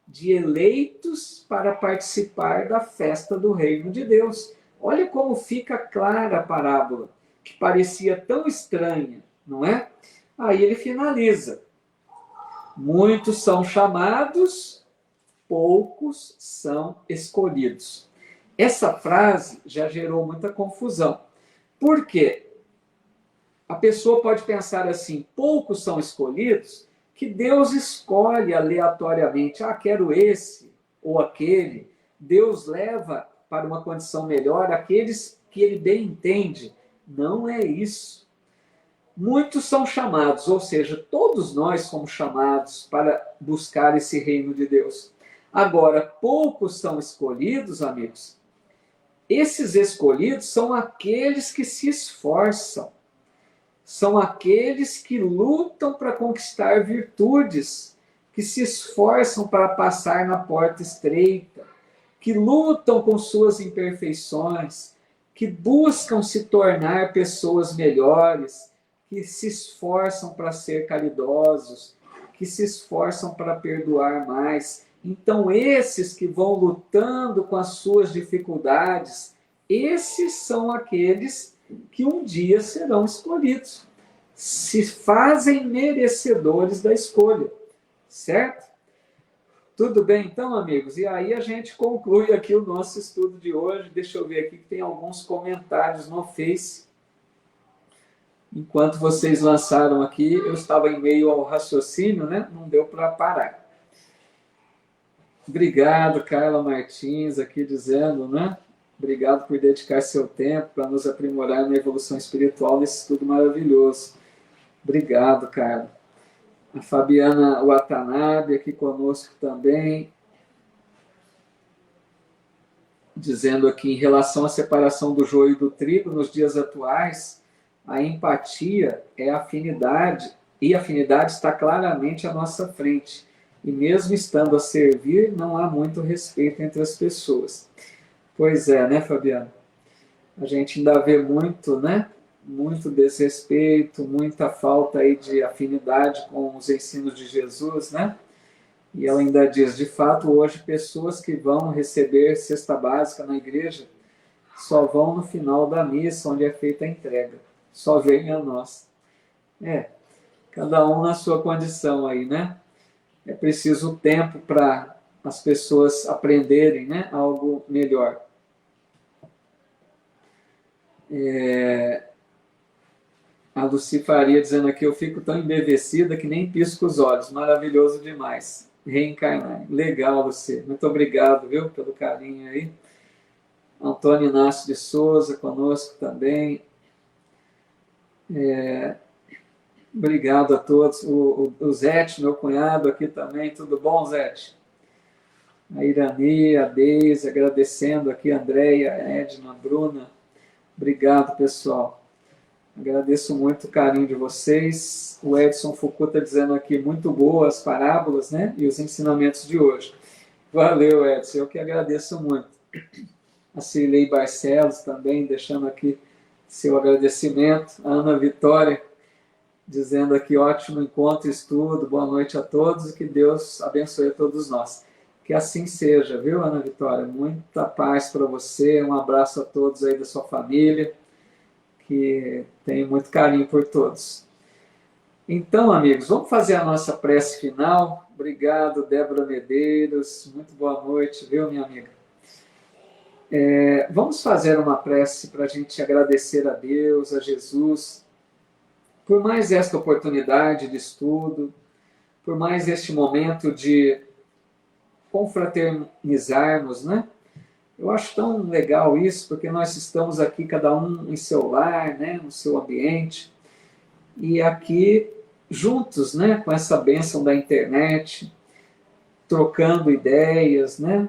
de eleitos para participar da festa do reino de Deus. Olha como fica clara a parábola, que parecia tão estranha, não é? Aí ele finaliza: muitos são chamados, poucos são escolhidos. Essa frase já gerou muita confusão. Por quê? A pessoa pode pensar assim: poucos são escolhidos, que Deus escolhe aleatoriamente. Ah, quero esse ou aquele. Deus leva para uma condição melhor aqueles que ele bem entende. Não é isso. Muitos são chamados, ou seja, todos nós somos chamados para buscar esse reino de Deus. Agora, poucos são escolhidos, amigos. Esses escolhidos são aqueles que se esforçam, são aqueles que lutam para conquistar virtudes, que se esforçam para passar na porta estreita, que lutam com suas imperfeições, que buscam se tornar pessoas melhores, que se esforçam para ser caridosos, que se esforçam para perdoar mais. Então, esses que vão lutando com as suas dificuldades, esses são aqueles que um dia serão escolhidos. Se fazem merecedores da escolha, certo? Tudo bem, então, amigos? E aí a gente conclui aqui o nosso estudo de hoje. Deixa eu ver aqui que tem alguns comentários no Face. Enquanto vocês lançaram aqui, eu estava em meio ao raciocínio, né? Não deu para parar. Obrigado, Carla Martins, aqui dizendo, né? Obrigado por dedicar seu tempo para nos aprimorar na evolução espiritual nesse estudo maravilhoso. Obrigado, Carla. A Fabiana Watanabe aqui conosco também, dizendo aqui, em relação à separação do joio e do trigo, nos dias atuais, a empatia é afinidade, e a afinidade está claramente à nossa frente. E mesmo estando a servir, não há muito respeito entre as pessoas. Pois é, né, Fabiana? A gente ainda vê muito, né? Muito desrespeito, muita falta aí de afinidade com os ensinos de Jesus, né? E ela ainda diz, de fato, hoje pessoas que vão receber cesta básica na igreja só vão no final da missa, onde é feita a entrega. Só vem a nós. Cada um na sua condição aí, né? É preciso tempo para as pessoas aprenderem, né, algo melhor. A Luci Faria dizendo aqui, eu fico tão embevecida que nem pisco os olhos. Maravilhoso demais. Reencarnar. Legal, Luci. Muito obrigado, viu, pelo carinho aí. Antônio Inácio de Souza conosco também. Obrigado a todos. O Zete, meu cunhado aqui também. Tudo bom, Zete? a Irani, a Deise, agradecendo aqui a Andréia, a Edna, a Bruna. Obrigado, pessoal. Agradeço muito o carinho de vocês. O Edson Foucault está dizendo aqui, muito boas as parábolas, né? E os ensinamentos de hoje. Valeu, Edson. Eu que agradeço muito. A Cirlei Barcelos também, deixando aqui seu agradecimento. A Ana Vitória, dizendo aqui, ótimo encontro e estudo. Boa noite a todos e que Deus abençoe a todos nós. Que assim seja, viu, Ana Vitória? Muita paz para você. Um abraço a todos aí da sua família, que tem muito carinho por todos. Então, amigos, vamos fazer a nossa prece final. Obrigado, Débora Medeiros. Muito boa noite, viu, minha amiga? Vamos fazer uma prece para a gente agradecer a Deus, a Jesus, por mais esta oportunidade de estudo, por mais este momento de confraternizarmos, né? Eu acho tão legal isso, porque nós estamos aqui, cada um em seu lar, né, no seu ambiente, e aqui juntos, né, com essa bênção da internet, trocando ideias, né,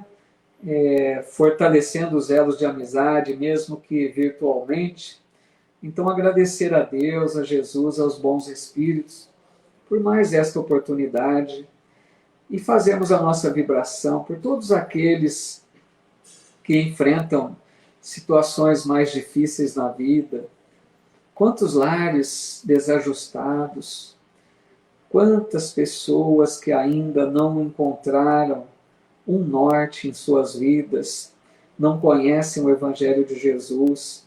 fortalecendo os elos de amizade, mesmo que virtualmente. Então, agradecer a Deus, a Jesus, aos bons espíritos, por mais esta oportunidade, e fazermos a nossa vibração por todos aqueles que enfrentam situações mais difíceis na vida. Quantos lares desajustados, quantas pessoas que ainda não encontraram um norte em suas vidas, não conhecem o Evangelho de Jesus,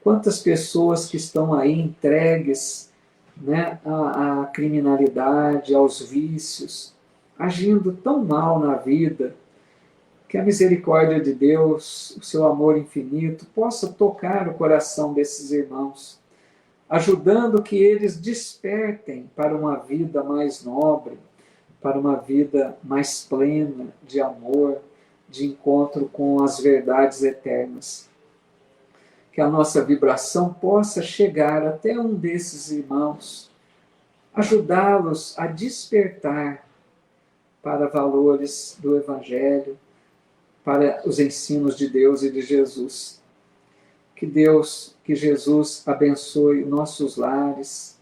quantas pessoas que estão aí entregues, né, à criminalidade, aos vícios, agindo tão mal na vida, que a misericórdia de Deus, o seu amor infinito, possa tocar o coração desses irmãos, ajudando que eles despertem para uma vida mais nobre, para uma vida mais plena de amor, de encontro com as verdades eternas. Que a nossa vibração possa chegar até um desses irmãos, ajudá-los a despertar para valores do Evangelho, para os ensinos de Deus e de Jesus. Que Deus, que Jesus abençoe nossos lares,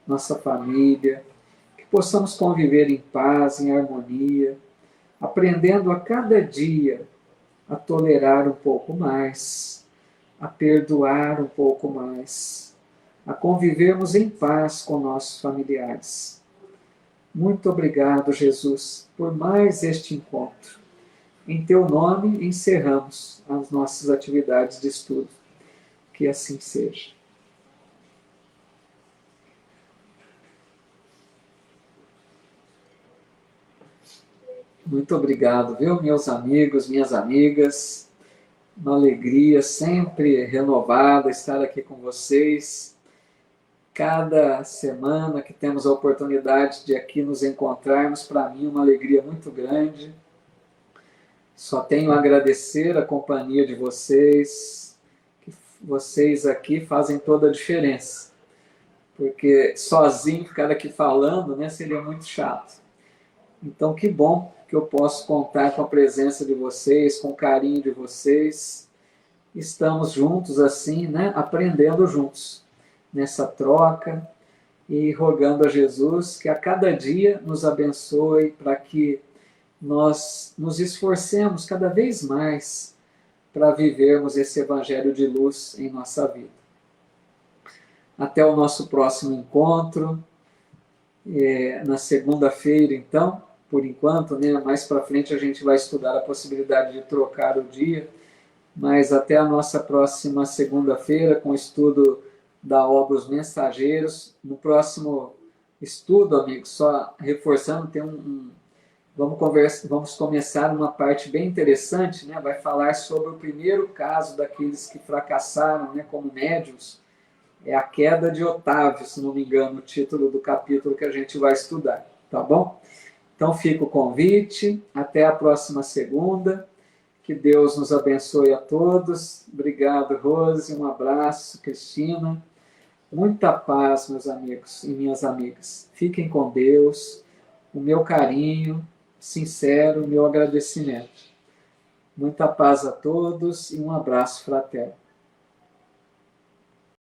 nossa família, que possamos conviver em paz, em harmonia, aprendendo a cada dia a tolerar um pouco mais, a perdoar um pouco mais, a convivermos em paz com nossos familiares. Muito obrigado, Jesus, por mais este encontro. Em teu nome encerramos as nossas atividades de estudo. Que assim seja. Muito obrigado, viu, meus amigos, minhas amigas. Uma alegria sempre renovada estar aqui com vocês. Cada semana que temos a oportunidade de aqui nos encontrarmos, para mim, uma alegria muito grande. Só tenho a agradecer a companhia de vocês, que vocês aqui fazem toda a diferença. Porque sozinho ficar aqui falando, né, seria muito chato. Então, que bom que eu posso contar com a presença de vocês, com o carinho de vocês. Estamos juntos assim, né, aprendendo juntos, nessa troca, e rogando a Jesus que a cada dia nos abençoe para que nós nos esforcemos cada vez mais para vivermos esse evangelho de luz em nossa vida. Até o nosso próximo encontro, na segunda-feira, então, por enquanto, né? Mais para frente a gente vai estudar a possibilidade de trocar o dia, mas até a nossa próxima segunda-feira com o estudo da obra Os Mensageiros. No próximo estudo, amigos, só reforçando, tem vamos começar uma parte bem interessante, né? Vai falar sobre o primeiro caso daqueles que fracassaram, né, como médiuns. É a queda de Otávio, se não me engano, o título do capítulo que a gente vai estudar, tá bom? Então fica o convite, até a próxima segunda, que Deus nos abençoe a todos. Obrigado, Rose, um abraço, Cristina. Muita paz, meus amigos e minhas amigas. Fiquem com Deus, o meu carinho sincero meu agradecimento. Muita paz a todos e um abraço fraterno.